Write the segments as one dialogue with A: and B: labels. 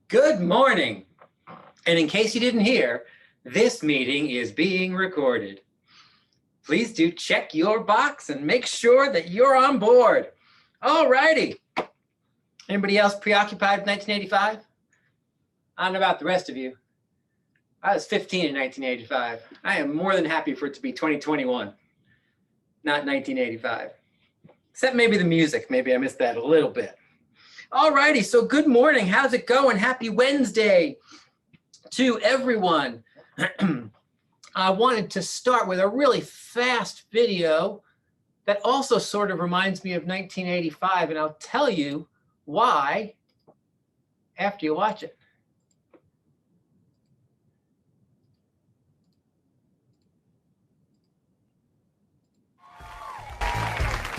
A: Good morning. And in case you didn't hear, this meeting is being recorded. Please do check your box and make sure that you're on board. All righty. Anybody else preoccupied with 1985? I don't know about the rest of you. I was 15 in 1985. I am more than happy for it to be 2021, not 1985. Except maybe the music. Maybe I missed that a little bit. All righty, so good morning. How's it going? Happy Wednesday to everyone. I wanted to start with a really fast video that also sort of reminds me of 1985, and I'll tell you why after you watch it.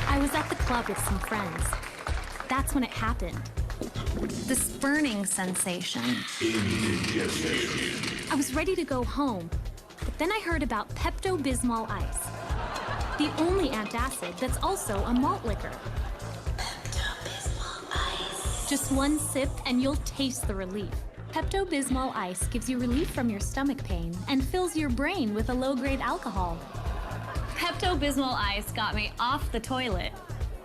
B: I was at the club with some friends. That's when it happened. This burning sensation. I was ready to go home, but then I heard about Pepto-Bismol Ice, the only antacid that's also a malt liquor. Pepto-Bismol Ice. Just one sip and you'll taste the relief. Pepto-Bismol Ice gives you relief from your stomach pain and fills your brain with a low-grade alcohol.
C: Pepto-Bismol Ice got me off the toilet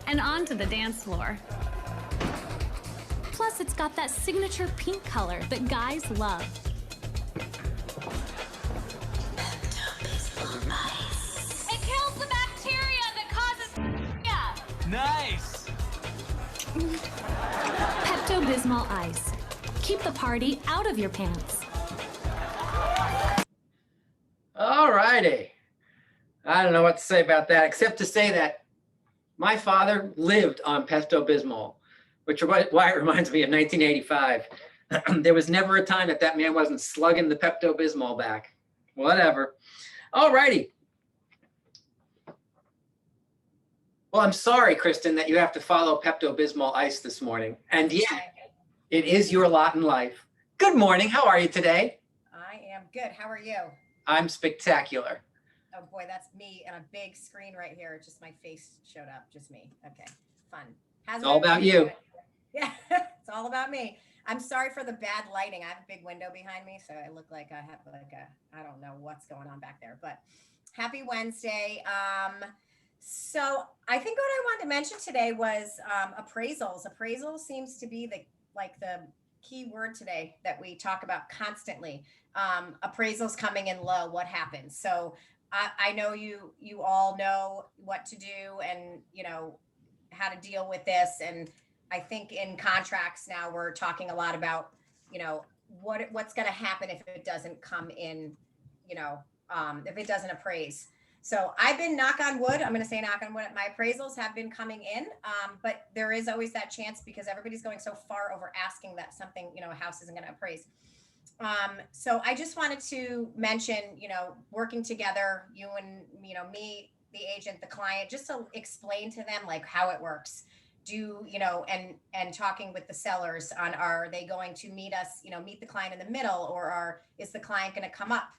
C: and onto the dance floor.
B: Plus, it's got that signature pink color that guys love.
C: Pepto-Bismol Ice. It kills the bacteria that causes
D: Nice!
B: Pepto-Bismol Ice. Keep the party out of your pants.
A: All righty. I don't know what to say about that, except to say that my father lived on Pepto-Bismol, which is why it reminds me of 1985. There was never a time that that man wasn't slugging the Pepto-Bismol back. Whatever. All righty. Well, I'm sorry, Kristen, that you have to follow Pepto-Bismol Ice this morning. And yeah, it is your lot in life. Good morning. How are you today?
E: I am good. How are you?
A: I'm spectacular.
E: Oh boy, that's me and a big screen right here. Just my face showed up. Just me. Okay, fun. How's
A: It's all about you.
E: Yeah, it's all about me. I'm sorry for the bad lighting. I have a big window behind me, so I look like I have I don't know what's going on back there, but happy Wednesday. So I think what I wanted to mention today was appraisals. Appraisal seems to be the key word today that we talk about constantly. Appraisals coming in low, what happens? So I know you all know what to do and how to deal with this. And I think in contracts now we're talking a lot about, what's going to happen if it doesn't come in, if it doesn't appraise. So I've been knock on wood. I'm going to say knock on wood. My appraisals have been coming in, but there is always that chance because everybody's going so far over asking that something, a house isn't going to appraise. So I just wanted to mention, working together, you and, me, the agent, the client, just to explain to them like how it works. And talking with the sellers on, are they going to meet us, meet the client in the middle, or is the client going to come up,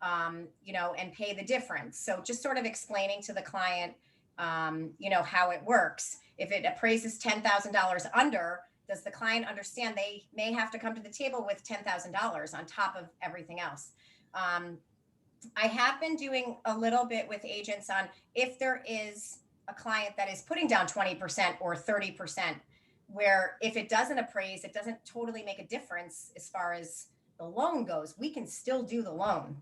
E: and pay the difference? So just sort of explaining to the client, how it works. If it appraises $10,000 under, does the client understand they may have to come to the table with $10,000 on top of everything else? I have been doing a little bit with agents on if there is a client that is putting down 20% or 30%, where if it doesn't appraise, it doesn't totally make a difference as far as the loan goes. We can still do the loan.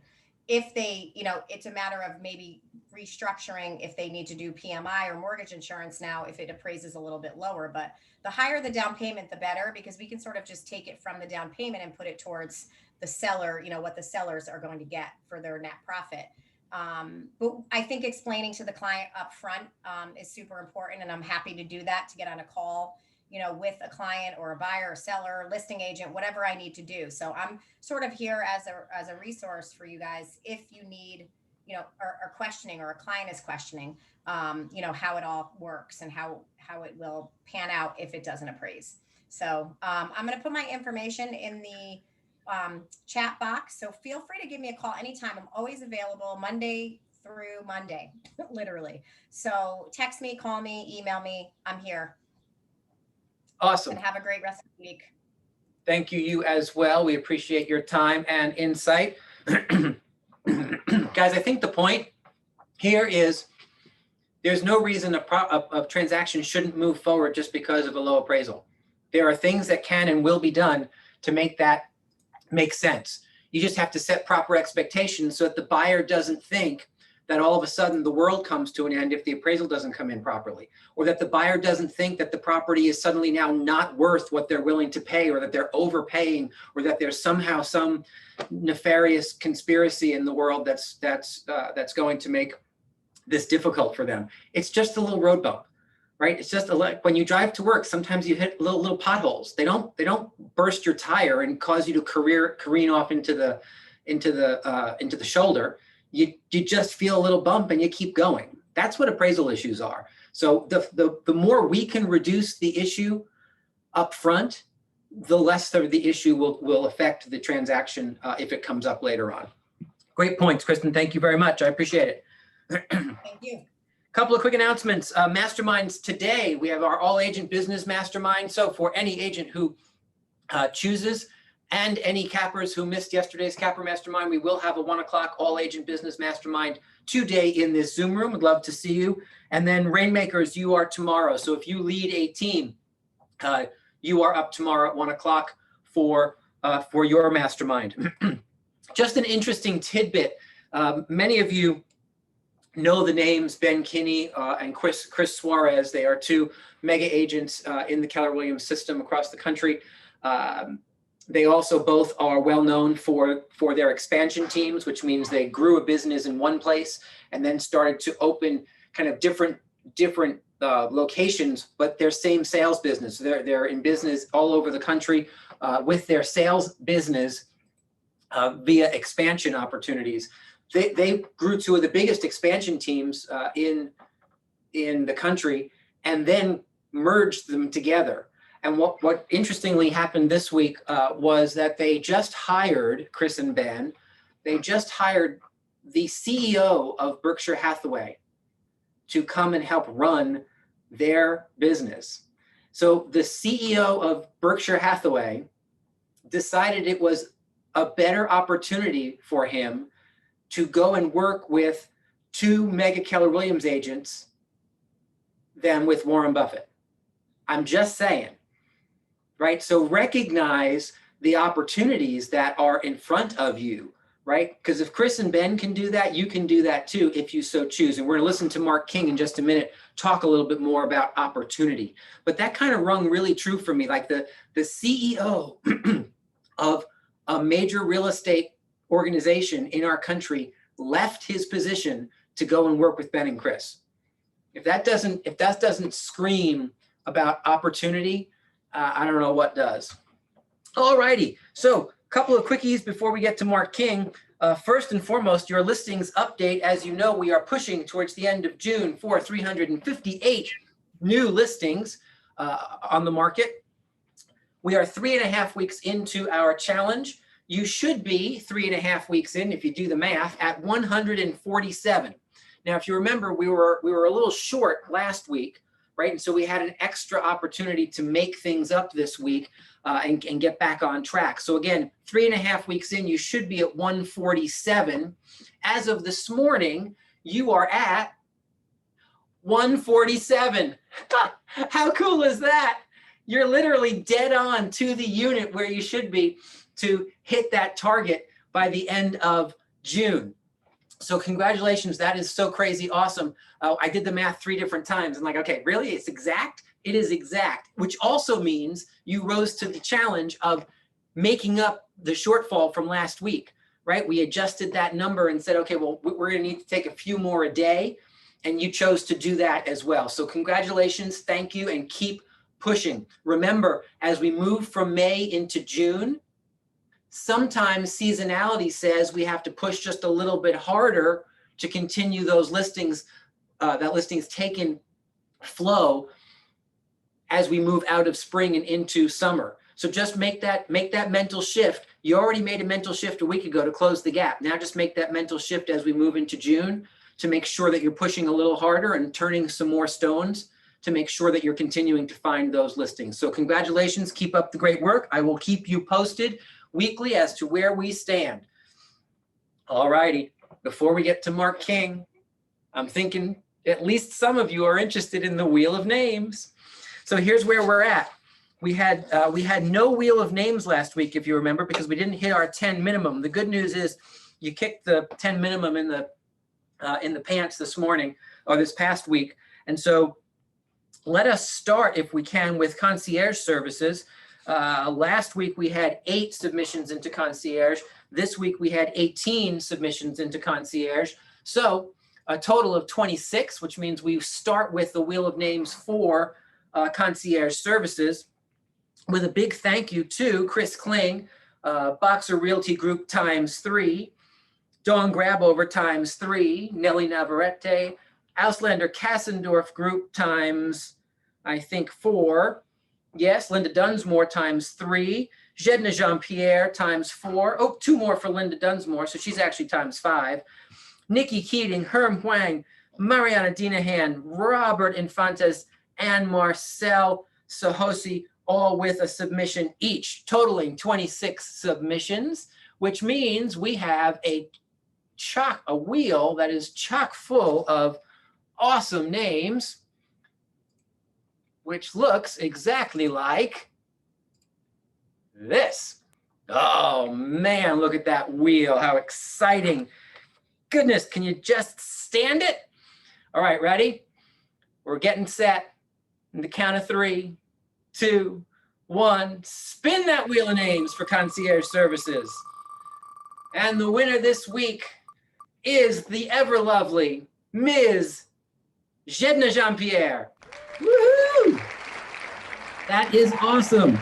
E: If they, it's a matter of maybe restructuring if they need to do PMI or mortgage insurance now, if it appraises a little bit lower. But the higher the down payment, the better, because we can sort of just take it from the down payment and put it towards the seller, what the sellers are going to get for their net profit. But I think explaining to the client up front is super important. And I'm happy to do that, to get on a call, with a client or a buyer or seller, listing agent, whatever I need to do. So I'm sort of here as a resource for you guys if you need, are questioning, or a client is questioning, how it all works and how it will pan out if it doesn't appraise. So I'm going to put my information in the chat box. So feel free to give me a call anytime. I'm always available Monday through Monday, literally. So text me, call me, email me. I'm here.
A: Awesome.
E: And have a great rest of the week.
A: Thank you, you as well. We appreciate your time and insight. Guys, I think the point here is there's no reason a transaction shouldn't move forward just because of a low appraisal. There are things that can and will be done to make that make sense. You just have to set proper expectations so that the buyer doesn't think that all of a sudden the world comes to an end if the appraisal doesn't come in properly, or that the buyer doesn't think that the property is suddenly now not worth what they're willing to pay, or that they're overpaying, or that there's somehow some nefarious conspiracy in the world that's going to make this difficult for them. It's just a little road bump, right? It's just when you drive to work, sometimes you hit little potholes. They don't burst your tire and cause you to careen off into the shoulder. You just feel a little bump and you keep going. That's what appraisal issues are. So the more we can reduce the issue up front, the less of the issue will affect the transaction if it comes up later on. Great points, Kristen. Thank you very much. I appreciate it.
E: Thank you.
A: Couple of quick announcements. Masterminds today. We have our all agent business mastermind. So for any agent who chooses, and any cappers who missed yesterday's capper mastermind, we will have a 1 o'clock all agent business mastermind today in this Zoom room. Would love to see you. And then Rainmakers, you are tomorrow. So if you lead a team, you are up tomorrow at 1 o'clock for your mastermind. Just an interesting tidbit. Many of you know the names Ben Kinney and Chris Suarez. They are two mega agents in the Keller Williams system across the country. They also both are well known for their expansion teams, which means they grew a business in one place and then started to open kind of different locations, but their same sales business. They're in business all over the country with their sales business via expansion opportunities. They grew two of the biggest expansion teams in the country and then merged them together. And what interestingly happened this week was that they just hired, Chris and Ben, they just hired the CEO of Berkshire Hathaway to come and help run their business. So the CEO of Berkshire Hathaway decided it was a better opportunity for him to go and work with two mega Keller Williams agents than with Warren Buffett. I'm just saying. Right? So recognize the opportunities that are in front of you, right? Because if Chris and Ben can do that, you can do that too, if you so choose. And we're going to listen to Mark King in just a minute, talk a little bit more about opportunity. But that kind of rung really true for me. Like the CEO of a major real estate organization in our country left his position to go and work with Ben and Chris. If that doesn't scream about opportunity, I don't know what does. All righty. So a couple of quickies before we get to Mark King. First and foremost, your listings update. As you know, we are pushing towards the end of June for 358 new listings on the market. We are 3.5 weeks into our challenge. You should be 3.5 weeks in, if you do the math, at 147. Now, if you remember, we were a little short last week. Right? And so we had an extra opportunity to make things up this week and get back on track. So again, 3.5 weeks in, you should be at 147. As of this morning, you are at 147. How cool is that? You're literally dead on to the unit where you should be to hit that target by the end of June. So congratulations, that is so crazy awesome. I did the math 3 different times. I'm like, okay, really? It's exact? It is exact, which also means you rose to the challenge of making up the shortfall from last week, right? We adjusted that number and said, okay, well, we're gonna need to take a few more a day, and you chose to do that as well. So congratulations, thank you, and keep pushing. Remember, as we move from May into June, sometimes seasonality says we have to push just a little bit harder to continue those listings, that listings taken flow as we move out of spring and into summer. So just make that mental shift. You already made a mental shift a week ago to close the gap. Now just make that mental shift as we move into June to make sure that you're pushing a little harder and turning some more stones to make sure that you're continuing to find those listings. So congratulations, keep up the great work. I will keep you posted weekly as to where we stand. All righty, before we get to Mark King, I'm thinking at least some of you are interested in the Wheel of Names. So here's where we're at. We had no Wheel of Names last week, if you remember, because we didn't hit our 10 minimum. The good news is you kicked the 10 minimum in the pants this morning or this past week. And so let us start, if we can, with concierge services. Last week we had 8 submissions into concierge. This week we had 18 submissions into concierge. So a total of 26, which means we start with the Wheel of Names for concierge services, with a big thank you to Chris Kling, Boxer Realty Group ×3, Dawn Grabover ×3, Nellie Navarrete, Auslander Kassendorf Group times, I think 4. Yes, Linda Dunsmore ×3, Jedna Jean-Pierre ×4. Oh, 2 more for Linda Dunsmore, so she's actually ×5. Nikki Keating, Herm Huang, Mariana Dinahan, Robert Infantes, and Marcel Sahosi, all with a submission each, totaling 26 submissions, which means we have a wheel that is chock full of awesome names, which looks exactly like this. Oh man, look at that wheel, how exciting. Goodness, can you just stand it? All right, ready? We're getting set. In the count of 3, 2, 1, spin that Wheel of Names for concierge services. And the winner this week is the ever lovely Ms. Jedna Jean-Pierre. Woohoo! That is awesome.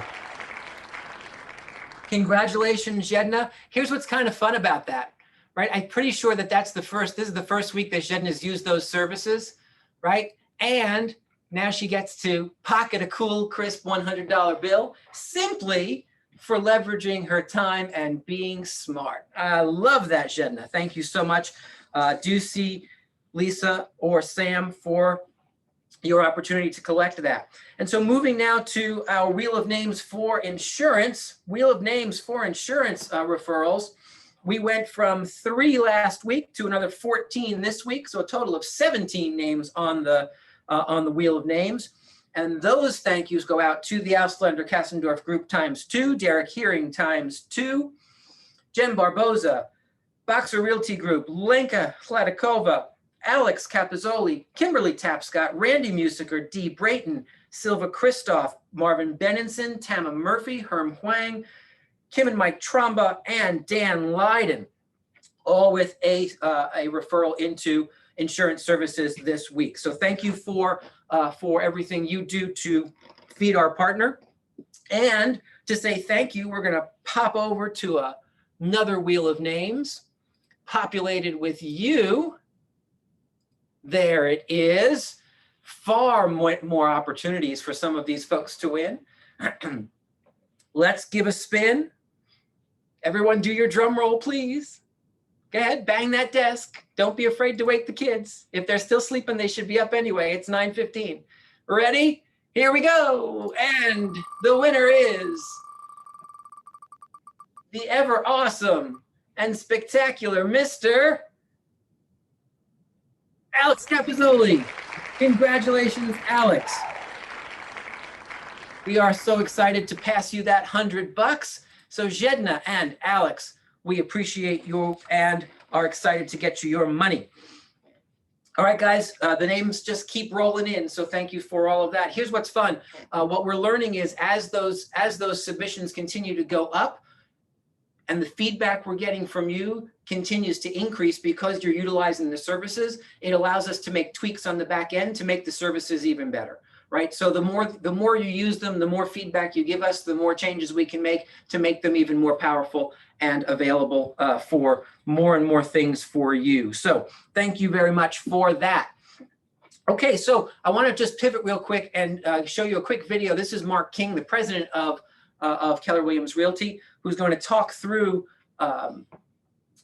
A: Congratulations, Jedna. Here's what's kind of fun about that, right? I'm pretty sure that this is the first week that Jedna's used those services, right? And now she gets to pocket a cool, crisp $100 bill simply for leveraging her time and being smart. I love that, Jedna. Thank you so much. Do see Lisa or Sam for your opportunity to collect that. And so moving now to our Wheel of Names for insurance, referrals. We went from 3 last week to another 14 this week, so a total of 17 names on the Wheel of Names. And those thank yous go out to the Auslander Kassendorf Group ×2, Derek Hearing ×2, Jen Barboza, Boxer Realty Group, Lenka Hladikova, Alex Capizzoli, Kimberly Tapscott, Randy Musiker, Dee Brayton, Silva Christoph, Marvin Benenson, Tama Murphy, Herm Huang, Kim and Mike Tromba, and Dan Lyden, all with a referral into insurance services this week. So thank you for everything you do to feed our partner. And to say thank you, we're gonna pop over to another Wheel of Names populated with you. There it is. Far more opportunities for some of these folks to win. Let's give a spin. Everyone do your drum roll, please. Go ahead, bang that desk. Don't be afraid to wake the kids. If they're still sleeping, they should be up anyway. It's 9:15. Ready? Here we go. And the winner is the ever awesome and spectacular Mr. Alex Capizzoli. Congratulations, Alex. We are so excited to pass you that $100. So Jedna and Alex, we appreciate you and are excited to get you your money. All right, guys, the names just keep rolling in. So thank you for all of that. Here's what's fun. What we're learning is as those submissions continue to go up and the feedback we're getting from you continues to increase because you're utilizing the services, it allows us to make tweaks on the back end to make the services even better. Right. So the more you use them, the more feedback you give us, the more changes we can make to make them even more powerful and available for more and more things for you. So thank you very much for that. Okay, so I want to just pivot real quick and show you a quick video. This is Mark King, the president of Keller Williams Realty, who's going to talk through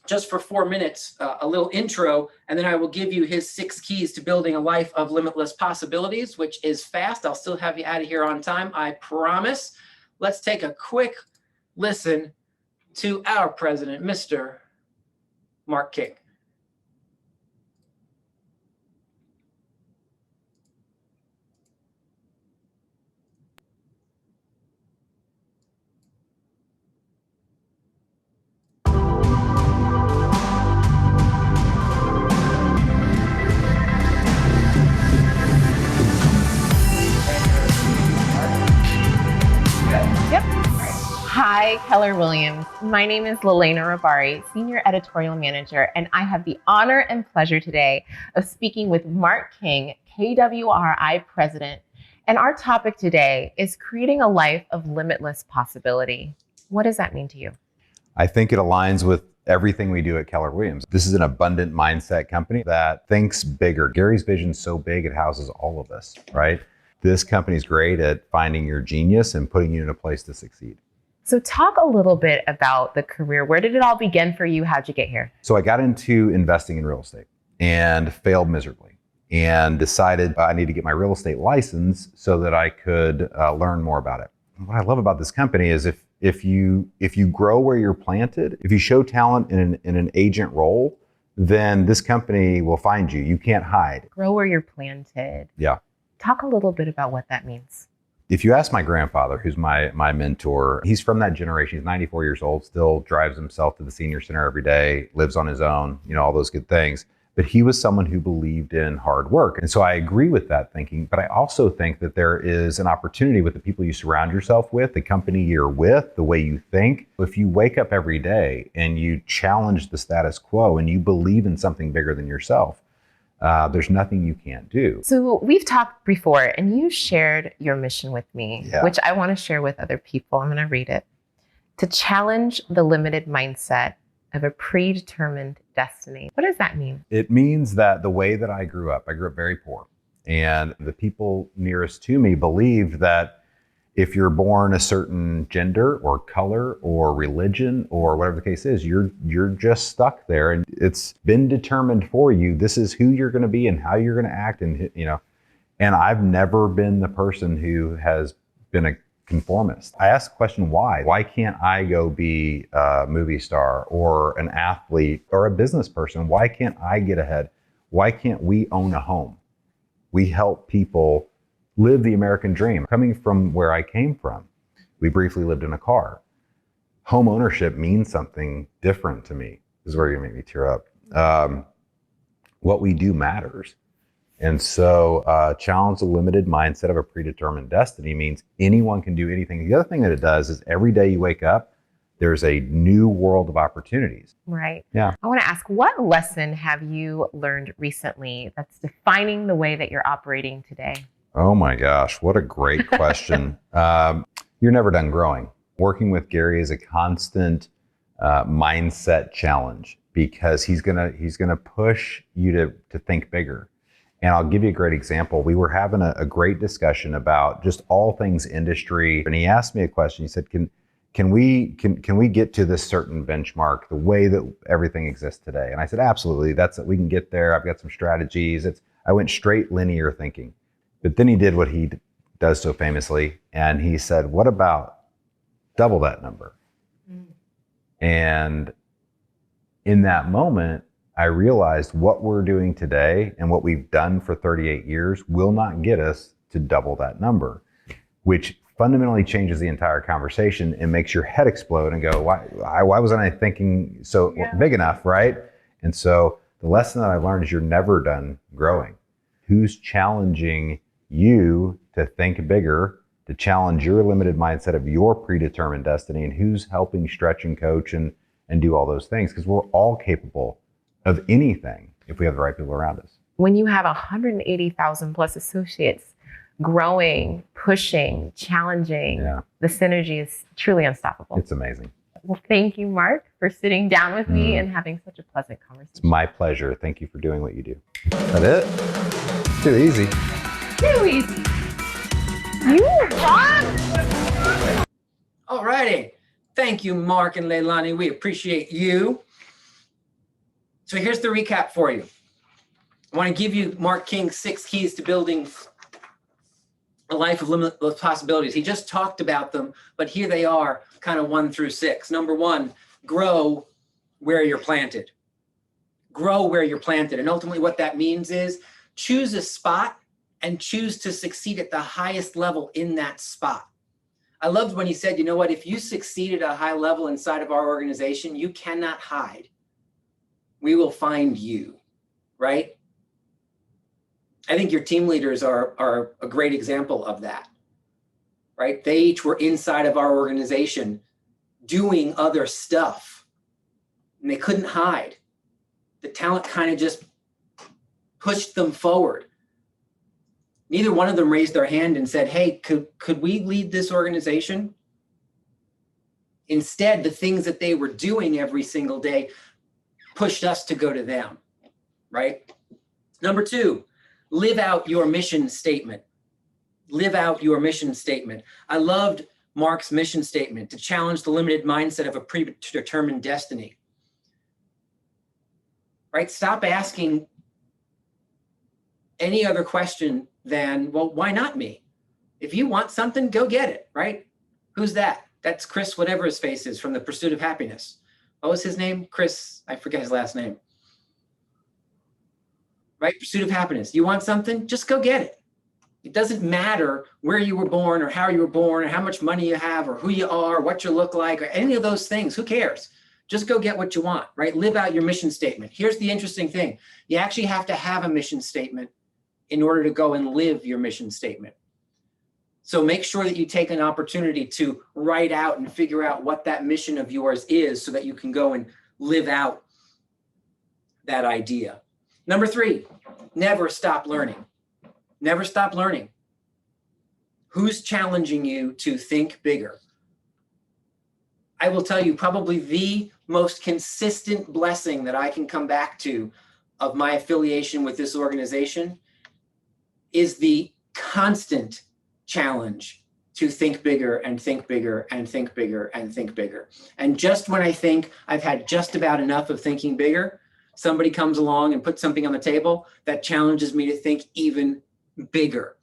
A: just for 4 minutes, a little intro, and then I will give you his 6 keys to building a life of limitless possibilities, which is fast. I'll still have you out of here on time, I promise. Let's take a quick listen to our president, Mr. Mark King.
D: Hi, Keller Williams. My name is Lelena Rabari, Senior Editorial Manager, and I have the honor and pleasure today of speaking with Mark King, KWRI President. And our topic today is creating a life of limitless possibility. What does that mean to you?
F: I think it aligns with everything we do at Keller Williams. This is an abundant mindset company that thinks bigger. Gary's vision's so big, it houses all of us, right? This company's great at finding your genius and putting you in a place to succeed.
D: So talk a little bit about the career. Where did it all begin for you? How'd you get here?
F: So I got into investing in real estate and failed miserably and decided I need to get my real estate license so that I could learn more about it. What I love about this company is if you grow where you're planted, if you show talent in an agent role, then this company will find you. You can't hide.
D: Grow where you're planted.
F: Yeah.
D: Talk a little bit about what that means.
F: If you ask my grandfather, who's my mentor, he's from that generation. He's 94 years old, still drives himself to the senior center every day, lives on his own, all those good things. But he was someone who believed in hard work. And so I agree with that thinking, but I also think that there is an opportunity with the people you surround yourself with, the company you're with, the way you think. If you wake up every day and you challenge the status quo and you believe in something bigger than yourself, there's nothing you can't do.
D: So we've talked before and you shared your mission with me,
F: Yeah.
D: which I want to share with other people. I'm going to read it. To challenge the limited mindset of a predetermined destiny. What does that mean?
F: It means that the way that I grew up very poor. And the people nearest to me believed that if you're born a certain gender or color or religion or whatever the case is, you're just stuck there and it's been determined for you. This is who you're going to be and how you're going to act. And, and I've never been the person who has been a conformist. I ask the question, why? Why can't I go be a movie star or an athlete or a business person? Why can't I get ahead? Why can't we own a home? We help people live the American dream. Coming from where I came from, we briefly lived in a car. Home ownership means something different to me. This is where you make me tear up. What we do matters. And so challenge the limited mindset of a predetermined destiny means anyone can do anything. The other thing that it does is every day you wake up, there's a new world of opportunities.
D: Right.
F: Yeah.
D: I want to ask, what lesson have you learned recently that's defining the way that you're operating today?
F: Oh my gosh, what a great question. You're never done growing. Working with Gary is a constant mindset challenge because he's gonna push you to think bigger. And I'll give you a great example. We were having a great discussion about just all things industry, and he asked me a question. He said, "Can we get to this certain benchmark the way that everything exists today?" And I said, "Absolutely. We can get there. I've got some strategies." I went straight linear thinking. But then he did what he does so famously, and he said, "What about double that number?" And in that moment, I realized what we're doing today and what we've done for 38 years will not get us to double that number, which fundamentally changes the entire conversation and makes your head explode and go, why wasn't I thinking so big enough, right? And so the lesson that I learned is you're never done growing. Who's challenging you to think bigger, to challenge your limited mindset of your predetermined destiny, and who's helping stretch and coach and do all those things? Because we're all capable of anything if we have the right people around us.
D: When you have 180,000 plus associates growing, pushing, challenging, the synergy is truly unstoppable.
F: It's amazing.
D: Well, thank you, Mark, for sitting down with me and having such a pleasant conversation.
F: It's my pleasure. Thank you for doing what you do. Is that it? Too easy.
D: Too easy. You rock!
A: All righty. Thank you, Mark and Leilani. We appreciate you. So here's the recap for you. I want to give you Mark King's 6 keys to building a life of limitless possibilities. He just talked about them, but here they are, kind of 1 through 6. Number 1, grow where you're planted. Grow where you're planted. And ultimately what that means is choose a spot and choose to succeed at the highest level in that spot. I loved when he said, you know what, if you succeed at a high level inside of our organization, you cannot hide. We will find you, right? I think your team leaders are a great example of that, right? They each were inside of our organization doing other stuff and they couldn't hide. The talent kind of just pushed them forward. Neither one of them raised their hand and said, hey, could we lead this organization? Instead, the things that they were doing every single day pushed us to go to them, right? Number 2, live out your mission statement. Live out your mission statement. I loved Mark's mission statement, to challenge the limited mindset of a predetermined destiny. Right? Stop asking any other question than, well, why not me? If you want something, go get it, right? Who's that? That's Chris, whatever his face is, from The Pursuit of Happiness. What was his name? Chris, I forget his last name. Right? Pursuit of Happiness. You want something? Just go get it. It doesn't matter where you were born or how you were born or how much money you have or who you are, what you look like, or any of those things. Who cares? Just go get what you want, right? Live out your mission statement. Here's the interesting thing. You actually have to have a mission statement in order to go and live your mission statement. So make sure that you take an opportunity to write out and figure out what that mission of yours is so that you can go and live out that idea. Number 3, never stop learning. Never stop learning. Who's challenging you to think bigger? I will tell you, probably the most consistent blessing that I can come back to of my affiliation with this organization is the constant challenge to think bigger and think bigger and think bigger and think bigger. And just when I think I've had just about enough of thinking bigger, somebody comes along and puts something on the table that challenges me to think even bigger.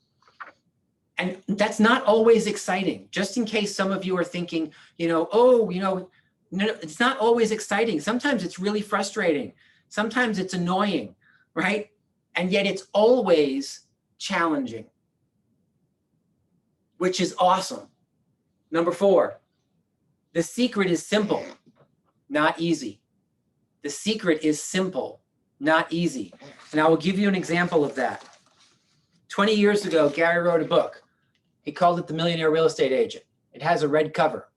A: And that's not always exciting. Just in case some of you are thinking, no, it's not always exciting. Sometimes it's really frustrating. Sometimes it's annoying, right? And yet it's always challenging, which is awesome. Number 4, the secret is simple, not easy. The secret is simple, not easy. And I will give you an example of that. 20 years ago, Gary wrote a book. He called it The Millionaire Real Estate Agent. It has a red cover.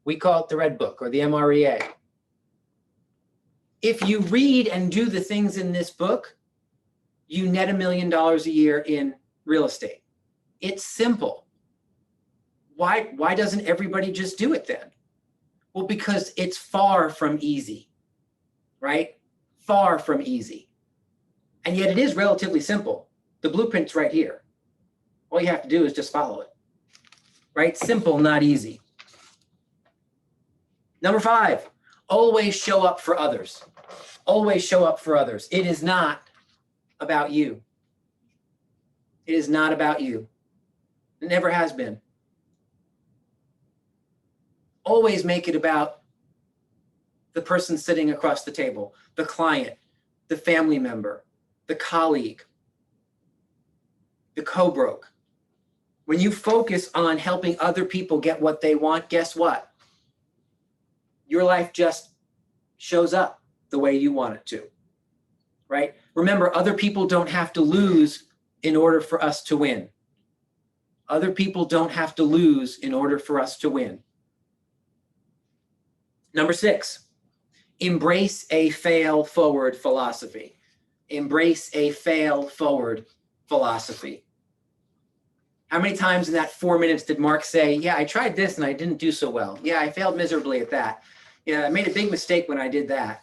A: We call it the Red Book or the MREA. If you read and do the things in this book, you net $1 million a year in real estate. It's simple. Why doesn't everybody just do it then? Well, because it's far from easy, right? Far from easy. And yet it is relatively simple. The blueprint's right here. All you have to do is just follow it, right? Simple, not easy. Number 5, always show up for others. Always show up for others. It is not about you. It is not about you. It never has been. Always make it about the person sitting across the table, the client, the family member, the colleague, the co-broke. When you focus on helping other people get what they want, guess what? Your life just shows up the way you want it to, right? Remember, other people don't have to lose in order for us to win. Other people don't have to lose in order for us to win. Number 6, embrace a fail forward philosophy. Embrace a fail forward philosophy. How many times in that 4 minutes did Mark say, yeah, I tried this and I didn't do so well. Yeah, I failed miserably at that. Yeah, I made a big mistake when I did that.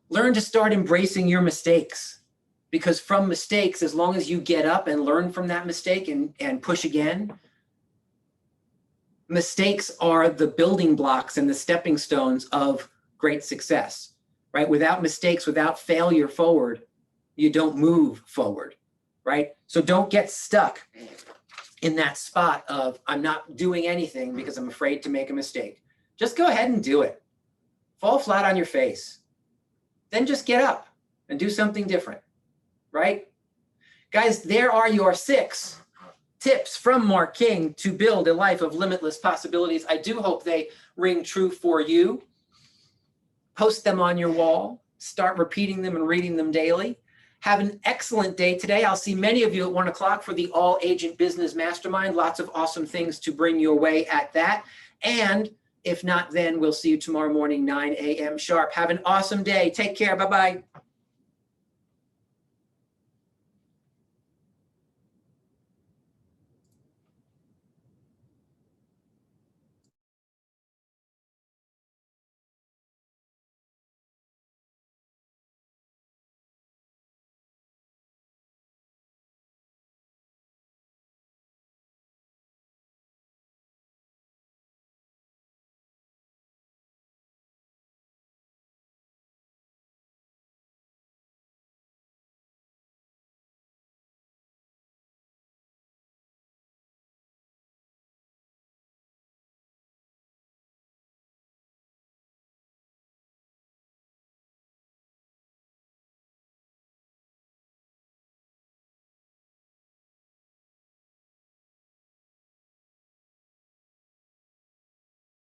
A: Learn to start embracing your mistakes, because from mistakes, as long as you get up and learn from that mistake and push again, mistakes are the building blocks and the stepping stones of great success. right? Without mistakes, without failure forward, you don't move forward, right? So don't get stuck in that spot of I'm not doing anything because I'm afraid to make a mistake. Just go ahead and do it. Fall flat on your face. Then just get up and do something different, right? Guys, there are your 6 tips from Mark King to build a life of limitless possibilities. I do hope they ring true for you. Post them on your wall. Start repeating them and reading them daily. Have an excellent day today. I'll see many of you at 1 o'clock for the All Agent Business Mastermind. Lots of awesome things to bring your way at that. And if not, then we'll see you tomorrow morning, 9 a.m. sharp. Have an awesome day. Take care. Bye-bye.